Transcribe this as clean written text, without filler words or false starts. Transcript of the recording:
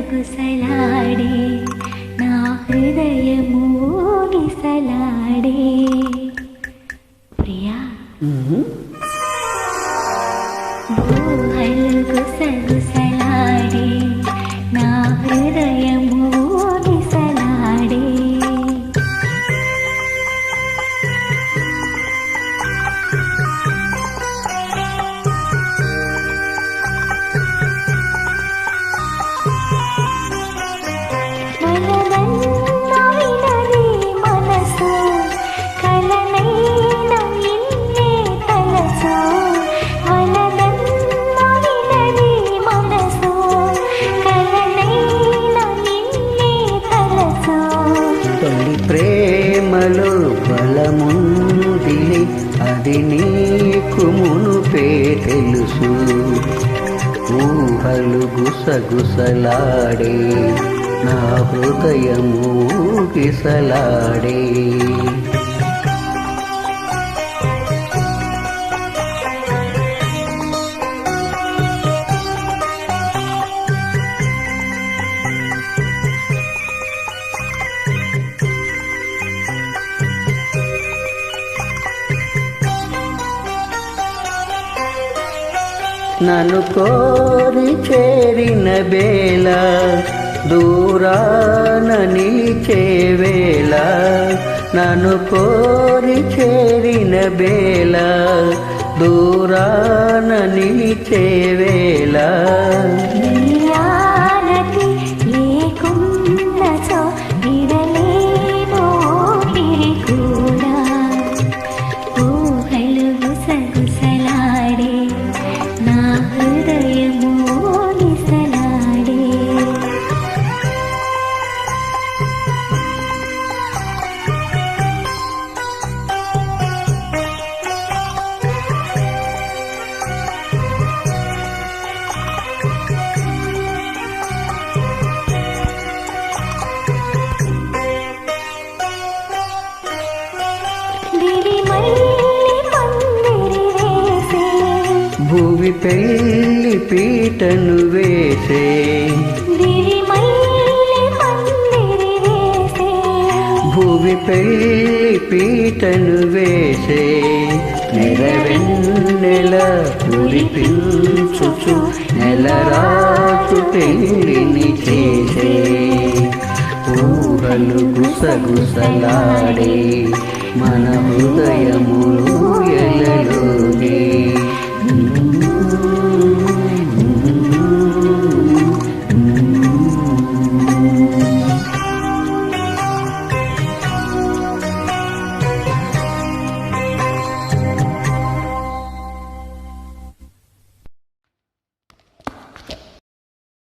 గుసగుసలాడే నా హృదయము గిసలాడే ప్రియా ఊహలు గుసగుసలాడే నా హృదయము గిసలాడే ప్రేమలో బలముందిలే అది నీకు మునుపే తెలుసు ఊహలు గుసగుసలాడే నా హృదయము గిసలాడే నన్ను కోరి చేరిన వేళ దూరాన నిలిచే వేళ నన్ను కోరి చేరిన వేళ దూరాన నిలిచే వేళ భూమి పెళ్లి పీటను వేసే భూమి పెళ్లి పీటను వేసే నెలవెన్నెల కురిపించుచు నెలరాజు పెళ్లిని చేసే ఊహలు గుసగుసలాడే మన హృదయములు ఎలలోనే